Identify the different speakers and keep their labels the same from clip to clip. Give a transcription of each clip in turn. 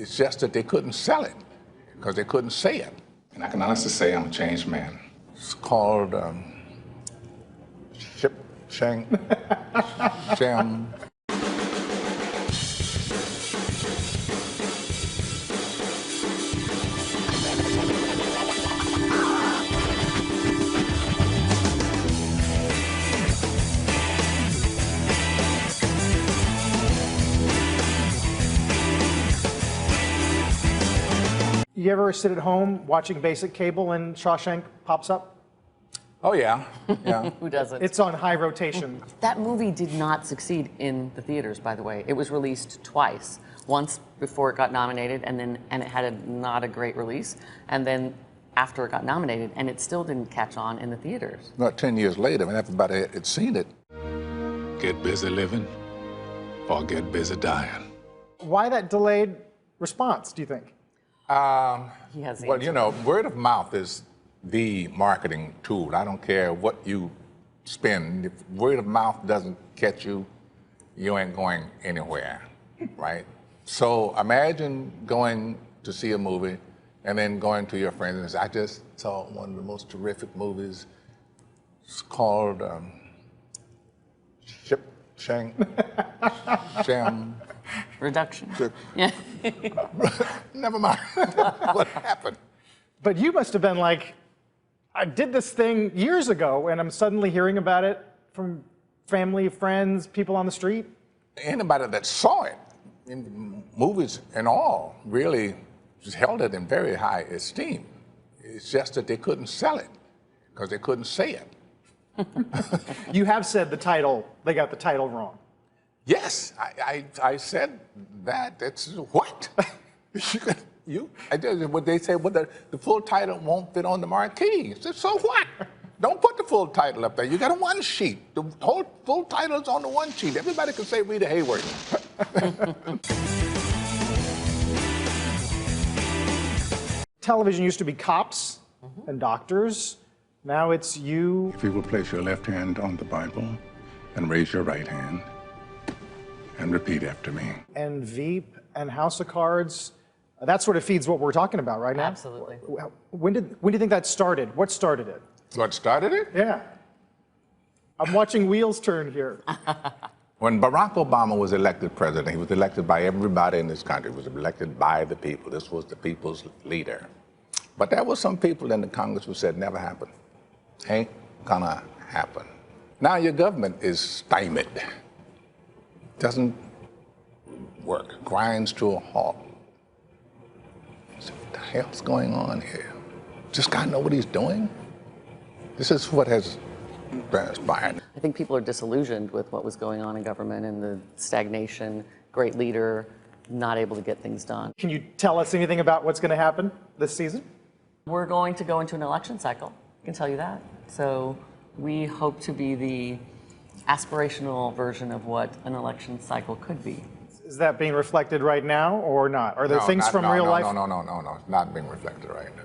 Speaker 1: It's just that they couldn't sell it because they couldn't say it. And I can honestly say I'm a changed man. It's called Shawshank Redemption.
Speaker 2: You ever sit at home watching basic cable and Shawshank pops up?
Speaker 1: Oh, yeah. Yeah.
Speaker 3: Who doesn't?
Speaker 2: It's on high rotation.
Speaker 3: That movie did not succeed in the theaters, by the way. It was released twice. Once before it got nominated, and it had not a great release, and then after it got nominated, and it still didn't catch on in the theaters.
Speaker 1: About 10 years later, when everybody had seen it. Get busy living or get busy dying.
Speaker 2: Why that delayed response, do you think?
Speaker 3: He has
Speaker 1: Well, you know, word of mouth is the marketing tool. I don't care what you spend. If word of mouth doesn't catch you, you ain't going anywhere, right? So imagine going to see a movie and then going to your friends and say, I just saw one of the most terrific movies. It's called Shawshank
Speaker 3: Reduction. Yeah.
Speaker 1: Never mind. What happened?
Speaker 2: But you must have been like, I did this thing years ago, and I'm suddenly hearing about it from family, friends, people on the street.
Speaker 1: Anybody that saw it in movies and all really just held it in very high esteem. It's just that they couldn't sell it because they couldn't say it.
Speaker 2: You have said the title, they got the title wrong.
Speaker 1: Yes, I said that. That's what? What they say, well, the full title won't fit on the marquee. I said, so what? Don't put the full title up there. You got a one sheet. The whole full title is on the one sheet. Everybody can say Rita Hayworth.
Speaker 2: Television used to be cops and doctors. Now it's you.
Speaker 1: If you will place your left hand on the Bible and raise your right hand and repeat after me.
Speaker 2: And Veep and House of Cards. That sort of feeds what we're talking about right now.
Speaker 3: Absolutely.
Speaker 2: When do you think that started? What started it?
Speaker 1: What started it?
Speaker 2: Yeah. I'm watching wheels turn here.
Speaker 1: When Barack Obama was elected president, he was elected by everybody in this country. He was elected by the people. This was the people's leader. But there were some people in the Congress who said, never happened. Ain't gonna happen. Now your government is stymied. Doesn't work, grinds to a halt. So what the hell's going on here? This guy know what he's doing? This is what has transpired.
Speaker 3: I think people are disillusioned with what was going on in government and the stagnation, great leader, not able to get things done.
Speaker 2: Can you tell us anything about what's going to happen this season?
Speaker 3: We're going to go into an election cycle, I can tell you that. So we hope to be the aspirational version of what an election cycle could be.
Speaker 2: Is that being reflected right now or not? Are there things from real life?
Speaker 1: No, it's not being reflected right now.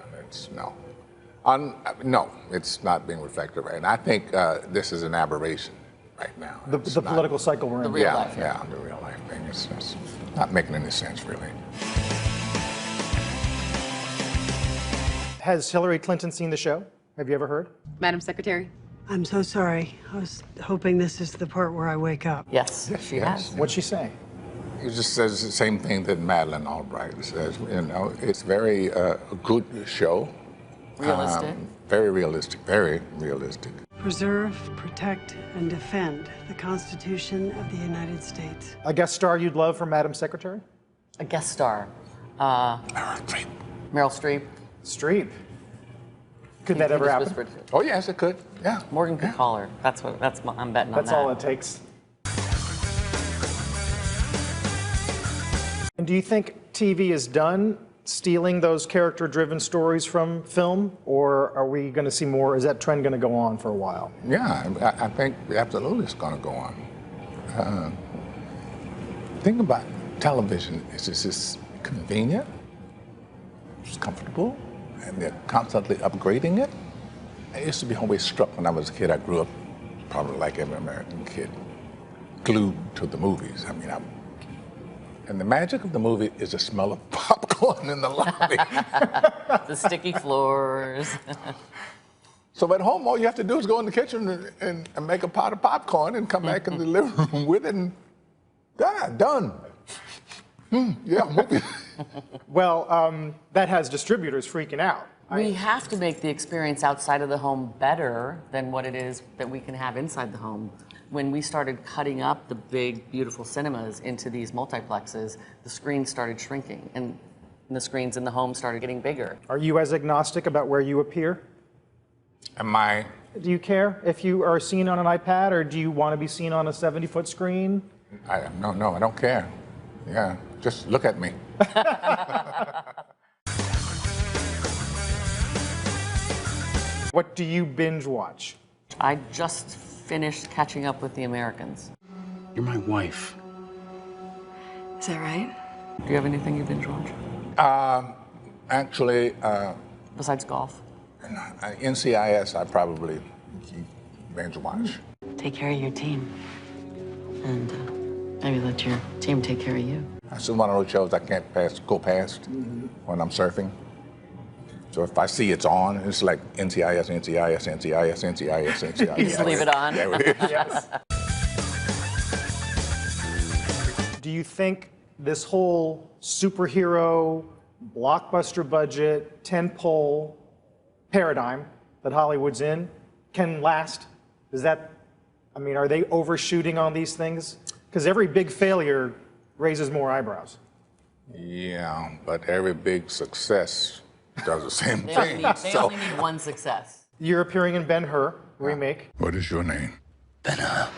Speaker 1: No, it's not being reflected right now. I think this is an aberration right now.
Speaker 2: The political cycle we're in.
Speaker 3: The real life.
Speaker 1: Yeah, the real life thing. It's not making any sense, really.
Speaker 2: Has Hillary Clinton seen the show? Have you ever heard?
Speaker 4: Madam Secretary?
Speaker 5: I'm so sorry. I was hoping this is the part where I wake up.
Speaker 3: Yes, she has.
Speaker 2: What's she saying?
Speaker 1: It just says the same thing that Madeleine Albright says. You know, it's very good show.
Speaker 3: Realistic.
Speaker 1: Very realistic, very realistic.
Speaker 5: Preserve, protect, and defend the Constitution of the United States.
Speaker 2: A guest star you'd love for Madam Secretary?
Speaker 3: A guest star.
Speaker 1: Meryl Streep.
Speaker 3: Meryl Streep.
Speaker 2: Streep. Could that ever happen?
Speaker 3: Whispered.
Speaker 1: Oh yes, it could. Yeah.
Speaker 3: Morgan could call her. I'm betting on that.
Speaker 2: That's all it takes. And do you think TV is done stealing those character-driven stories from film, or are we going to see more? Is that trend going to go on for a while?
Speaker 1: Yeah, I think absolutely it's going to go on. Think about television. It's just convenient, it's comfortable, and they're constantly upgrading it. I used to be always struck when I was a kid. I grew up probably like every American kid, glued to the movies. I mean, And the magic of the movie is the smell of popcorn in the lobby.
Speaker 3: The sticky floors.
Speaker 1: So at home, all you have to do is go in the kitchen and make a pot of popcorn and come back in the living room with it, and done. Yeah, movie.
Speaker 2: Well, that has distributors freaking out.
Speaker 3: We have to make the experience outside of the home better than what it is that we can have inside the home. When we started cutting up the big, beautiful cinemas into these multiplexes, the screens started shrinking, and the screens in the home started getting bigger.
Speaker 2: Are you as agnostic about where you appear?
Speaker 1: Am I?
Speaker 2: Do you care if you are seen on an iPad, or do you want to be seen on a 70-foot screen?
Speaker 1: No, I don't care. Yeah, just look at me.
Speaker 2: What do you binge watch?
Speaker 3: I just finished catching up with The Americans.
Speaker 4: You're my wife.
Speaker 5: Is that right?
Speaker 3: Do you have anything you binge watch?
Speaker 1: Actually,
Speaker 3: Besides golf?
Speaker 1: NCIS, I probably binge watch.
Speaker 6: Take care of your team. And maybe let your team take care of you.
Speaker 1: This is one of those shows I can't go past when I'm surfing. So if I see it's on, it's like NCIS, NCIS, NCIS, NCIS, NCIS.
Speaker 3: You just leave it on?
Speaker 1: There it is.
Speaker 2: Yes. Do you think this whole superhero, blockbuster budget, tentpole paradigm that Hollywood's in can last? Is that, I mean, are they overshooting on these things? Because every big failure raises more eyebrows.
Speaker 1: Yeah, but every big success does the same
Speaker 3: They
Speaker 1: thing.
Speaker 3: they only need one success.
Speaker 2: You're appearing in Ben-Hur remake.
Speaker 1: What is your name?
Speaker 4: Ben-Hur.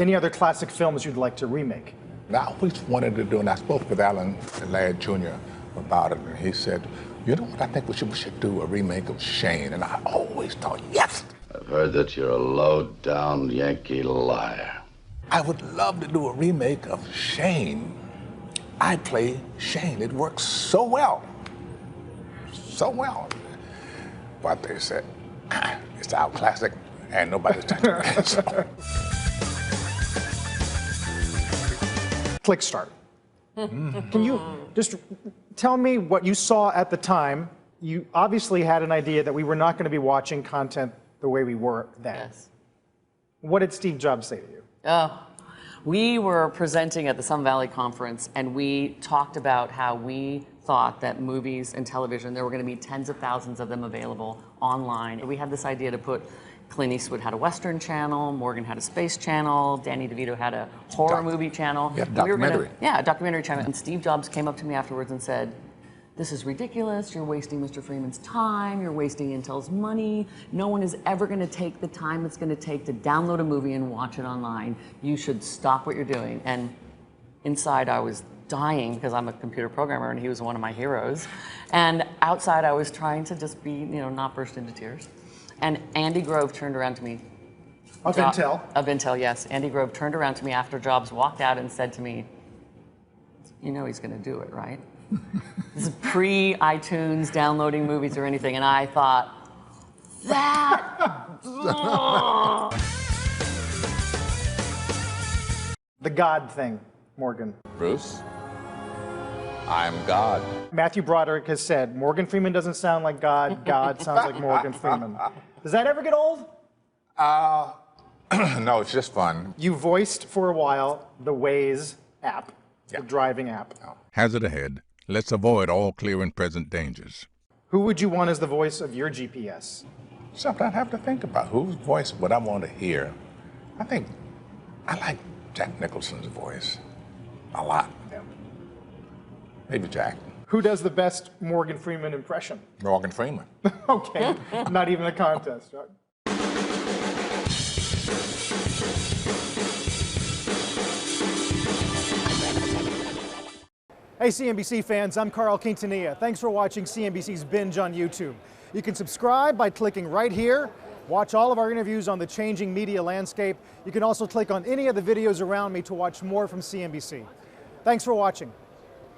Speaker 2: Any other classic films you'd like to remake?
Speaker 1: I always wanted to do, and I spoke with Alan Ladd Jr. about it, and he said, you know what, I think we should do a remake of Shane. And I always thought, yes!
Speaker 7: I've heard that you're a low-down Yankee liar.
Speaker 1: I would love to do a remake of Shane. I play Shane. It works so well. So well. But they said, it's our classic, and nobody's touching it. So.
Speaker 2: Click start. Can you just tell me what you saw at the time? You obviously had an idea that we were not going to be watching content the way we were then.
Speaker 3: Yes.
Speaker 2: What did Steve Jobs say to you?
Speaker 3: Oh, we were presenting at the Sun Valley Conference, and we talked about how we thought that movies and television, there were going to be tens of thousands of them available online. We had this idea to put Clint Eastwood had a Western channel, Morgan had a space channel, Danny DeVito had a horror movie channel.
Speaker 1: Yeah, documentary.
Speaker 3: A documentary channel. And Steve Jobs came up to me afterwards and said, this is ridiculous, you're wasting Mr. Freeman's time, you're wasting Intel's money, no one is ever going to take the time it's going to take to download a movie and watch it online. You should stop what you're doing. And inside I was dying because I'm a computer programmer and he was one of my heroes. And outside I was trying to just be, not burst into tears. And Andy Grove turned around to me.
Speaker 2: Of Intel?
Speaker 3: Of Intel, yes. Andy Grove turned around to me after Jobs walked out and said to me, you know he's going to do it, right? This is pre-iTunes downloading movies or anything, and I thought,
Speaker 2: The God thing, Morgan.
Speaker 1: Bruce, I'm God.
Speaker 2: Matthew Broderick has said, Morgan Freeman doesn't sound like God, God sounds like Morgan Freeman. Does that ever get old?
Speaker 1: No, it's just fun.
Speaker 2: You voiced for a while the Waze app, the driving app.
Speaker 8: Hazard ahead. Let's avoid all clear and present dangers.
Speaker 2: Who would you want as the voice of your GPS?
Speaker 1: Something I have to think about. Whose voice would I want to hear? I think I like Jack Nicholson's voice a lot. Maybe Jack.
Speaker 2: Who does the best Morgan Freeman impression?
Speaker 1: Morgan Freeman.
Speaker 2: Okay, not even a contest. Hey CNBC fans, I'm Carl Quintanilla. Thanks for watching CNBC's Binge on YouTube. You can subscribe by clicking right here. Watch all of our interviews on the changing media landscape. You can also click on any of the videos around me to watch more from CNBC. Thanks for watching.